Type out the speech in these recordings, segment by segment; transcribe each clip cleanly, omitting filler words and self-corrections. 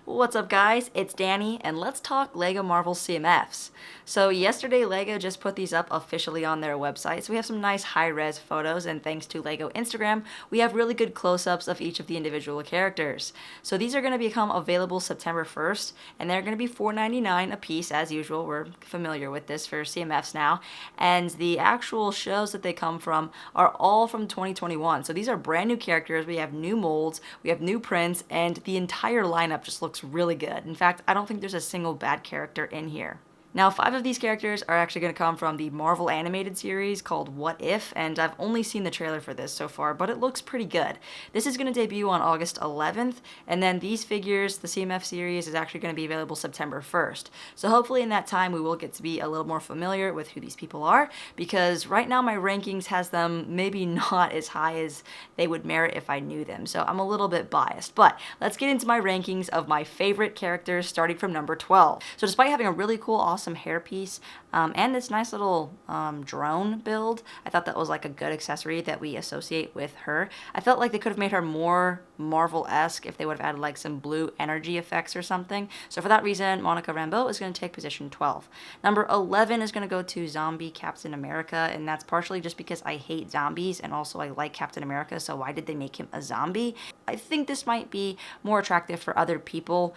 What's up guys, it's Danny and let's talk LEGO Marvel CMFs. So yesterday LEGO just put these up officially on their website, so we have some nice high-res photos, and thanks to LEGO Instagram, we have really good close-ups of each of the individual characters. So these are going to become available September 1st, and they're going to be $4.99 a piece as usual. We're familiar with this for CMFs now, and the actual shows that they come from are all from 2021. So these are brand new characters, we have new molds, we have new prints, and the entire lineup just looks really good. In fact, I don't think there's a single bad character in here. Now, 5 of these characters are actually going to come from the Marvel animated series called What If, and I've only seen the trailer for this so far, but it looks pretty good. This is going to debut on August 11th, and then these figures, the CMF series, is actually going to be available September 1st. So hopefully in that time we will get to be a little more familiar with who these people are, because right now my rankings has them maybe not as high as they would merit if I knew them, so I'm a little bit biased. But let's get into my rankings of my favorite characters starting from number 12. So despite having a really cool, awesome hairpiece and this nice little drone build, I thought that was like a good accessory that we associate with her. I felt like they could have made her more Marvel-esque if they would have added like some blue energy effects or something. So for that reason, Monica Rambeau is going to take position 12. Number 11 is going to go to Zombie Captain America, and that's partially just because I hate zombies and also I like Captain America, so why did they make him a zombie? I think this might be more attractive for other people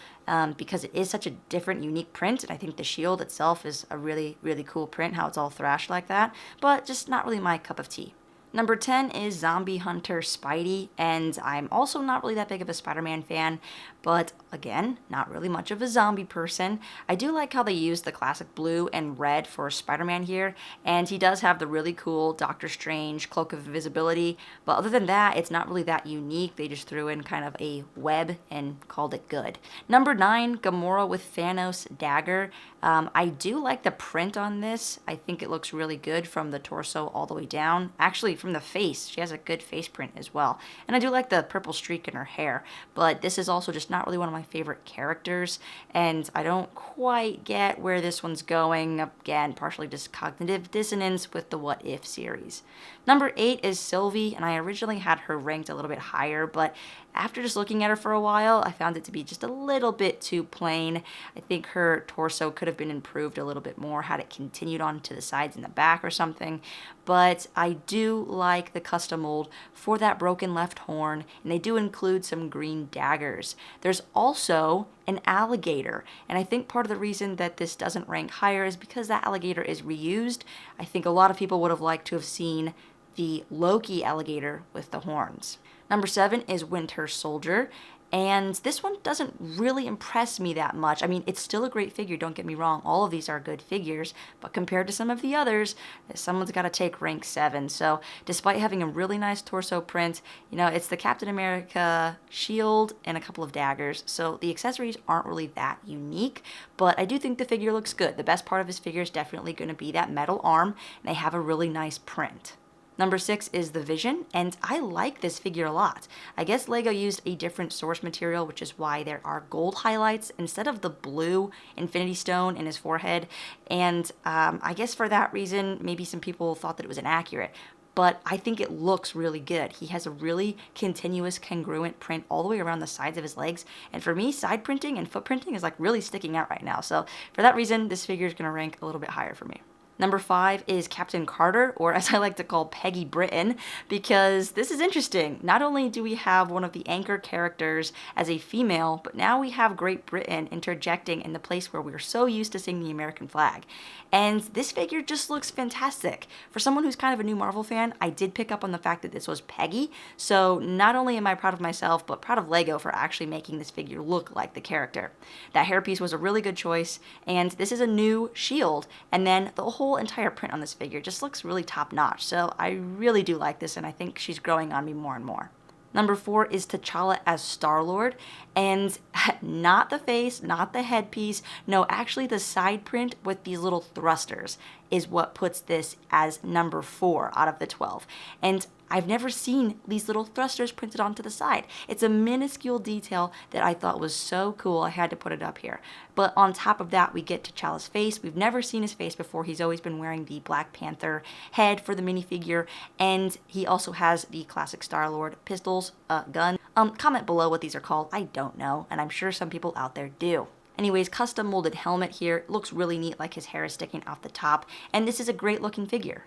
because it is such a different, unique print, and I think the shield itself is a really cool print, how it's all thrashed like that, but just not really my cup of tea. Number 10 is Zombie Hunter Spidey, and I'm also not really that big of a Spider-Man fan, but again, not really much of a zombie person. I do like how they use the classic blue and red for Spider-Man here, and he does have the really cool Doctor Strange Cloak of Invisibility, but other than that, it's not really that unique. They just threw in kind of a web and called it good. Number 9, Gamora with Thanos Dagger. I do like the print on this. I think it looks really good from the torso all the way down. Actually, from the face, she has a good face print as well. And I do like the purple streak in her hair, but this is also just not really one of my favorite characters, and I don't quite get where this one's going. Again, partially just cognitive dissonance with the What If series. Number 8 is Sylvie, and I originally had her ranked a little bit higher, but after just looking at her for a while, I found it to be just a little bit too plain. I think her torso could have been improved a little bit more had it continued on to the sides and the back or something, but I do like the custom mold for that broken left horn, and they do include some green daggers. There's also an alligator, and I think part of the reason that this doesn't rank higher is because that alligator is reused. I think a lot of people would have liked to have seen the Loki alligator with the horns. Number 7 is Winter Soldier, and this one doesn't really impress me that much. I mean, it's still a great figure, don't get me wrong. All of these are good figures, but compared to some of the others, someone's got to take rank 7. So despite having a really nice torso print, you know, it's the Captain America shield and a couple of daggers, so the accessories aren't really that unique, but I do think the figure looks good. The best part of his figure is definitely going to be that metal arm, and they have a really nice print. Number 6 is the Vision, and I like this figure a lot. I guess LEGO used a different source material, which is why there are gold highlights instead of the blue Infinity Stone in his forehead, and I guess for that reason, maybe some people thought that it was inaccurate, but I think it looks really good. He has a really continuous, congruent print all the way around the sides of his legs, and for me, side printing and foot printing is like really sticking out right now, so for that reason, this figure is going to rank a little bit higher for me. Number 5 is Captain Carter, or as I like to call Peggy Britain, because this is interesting. Not only do we have one of the anchor characters as a female, but now we have Great Britain interjecting in the place where we're so used to seeing the American flag. And this figure just looks fantastic. For someone who's kind of a new Marvel fan, I did pick up on the fact that this was Peggy, so not only am I proud of myself, but proud of LEGO for actually making this figure look like the character. That hairpiece was a really good choice, and this is a new shield, and then the whole entire print on this figure just looks really top notch, so I really do like this, and I think she's growing on me more and more. Number 4 is T'Challa as Star-Lord, and not the face, not the headpiece, no, actually the side print with these little thrusters. is what puts this as number 4 out of the 12. And I've never seen these little thrusters printed onto the side. It's a minuscule detail that I thought was so cool, I had to put it up here. But on top of that, we get T'Challa's face. We've never seen his face before. He's always been wearing the Black Panther head for the minifigure, and he also has the classic Star-Lord pistols, gun. Comment below what these are called. I don't know, and I'm sure some people out there do. Anyways, custom molded helmet here. Looks really neat, like his hair is sticking off the top, and this is a great looking figure.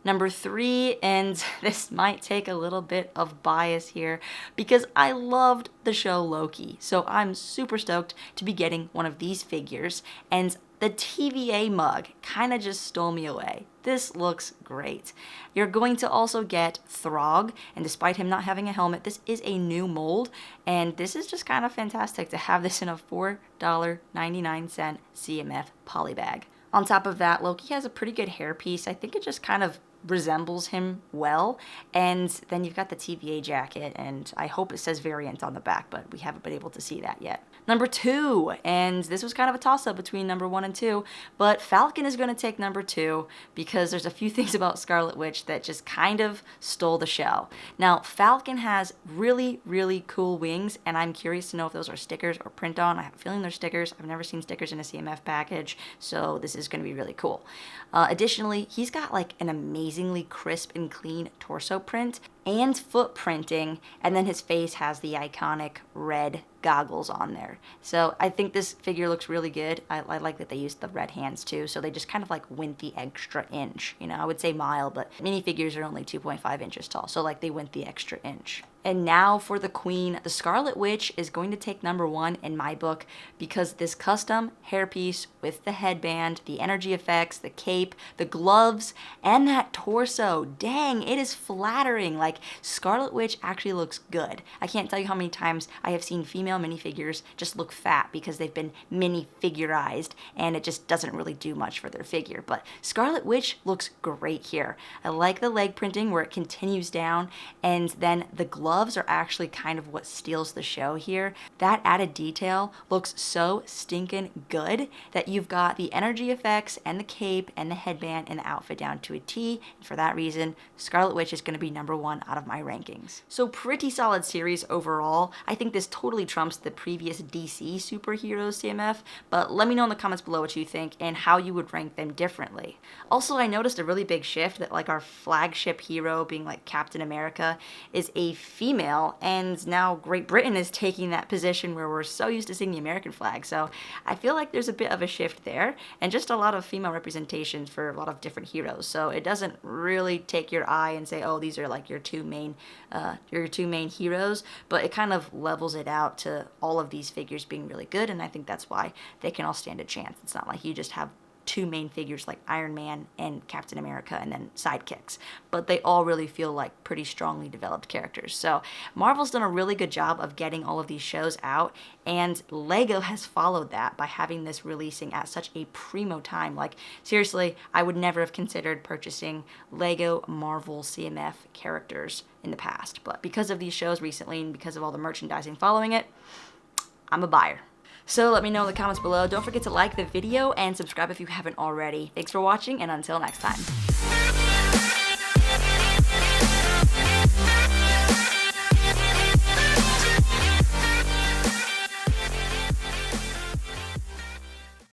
Number 3, and this might take a little bit of bias here because I loved the show Loki. So I'm super stoked to be getting one of these figures, and the TVA mug kind of just stole me away. This looks great. You're going to also get Throg, and despite him not having a helmet, this is a new mold, and this is just kind of fantastic to have this in a $4.99 CMF poly bag. On top of that, Loki has a pretty good hairpiece. I think it just kind of resembles him well, and then you've got the TVA jacket, and I hope it says variant on the back, but we haven't been able to see that yet. Number 2, and this was kind of a toss-up between number 1 and 2, but Falcon is going to take number 2 because there's a few things about Scarlet Witch that just kind of stole the show. Now, Falcon has really, really cool wings, and I'm curious to know if those are stickers or print-on. I have a feeling they're stickers. I've never seen stickers in a CMF package, so this is going to be really cool. Additionally, he's got like an amazingly crisp and clean torso print and foot printing, and then his face has the iconic red goggles on there. So I think this figure looks really good. I like that they used the red hands too, so they just kind of like went the extra inch. You know, I would say mile, but minifigures are only 2.5 inches tall, so like they went the extra inch. And now for the queen, the Scarlet Witch is going to take number 1 in my book because this custom hairpiece with the headband, the energy effects, the cape, the gloves, and that torso, dang, it is flattering. Like, Scarlet Witch actually looks good. I can't tell you how many times I have seen female minifigures just look fat because they've been minifigurized and it just doesn't really do much for their figure. But Scarlet Witch looks great here. I like the leg printing where it continues down, and then the gloves are actually kind of what steals the show here. That added detail looks so stinking good that you've got the energy effects and the cape and the headband and the outfit down to a T. And for that reason, Scarlet Witch is going to be number 1 out of my rankings. So pretty solid series overall. I think this totally trumps the previous DC superheroes CMF, but let me know in the comments below what you think and how you would rank them differently. Also, I noticed a really big shift that like our flagship hero being like Captain America is a female, and now Great Britain is taking that position where we're so used to seeing the American flag. So I feel like there's a bit of a shift there, and just a lot of female representation for a lot of different heroes. So it doesn't really take your eye and say, oh, these are like your two main heroes, but it kind of levels it out to all of these figures being really good, and I think that's why they can all stand a chance. It's not like you just have 2 main figures like Iron Man and Captain America and then sidekicks, but they all really feel like pretty strongly developed characters. So Marvel's done a really good job of getting all of these shows out, and LEGO has followed that by having this releasing at such a primo time. Like, seriously, I would never have considered purchasing LEGO Marvel CMF characters in the past, but because of these shows recently and because of all the merchandising following it, I'm a buyer. So let me know in the comments below. Don't forget to like the video and subscribe if you haven't already. Thanks for watching, and until next time.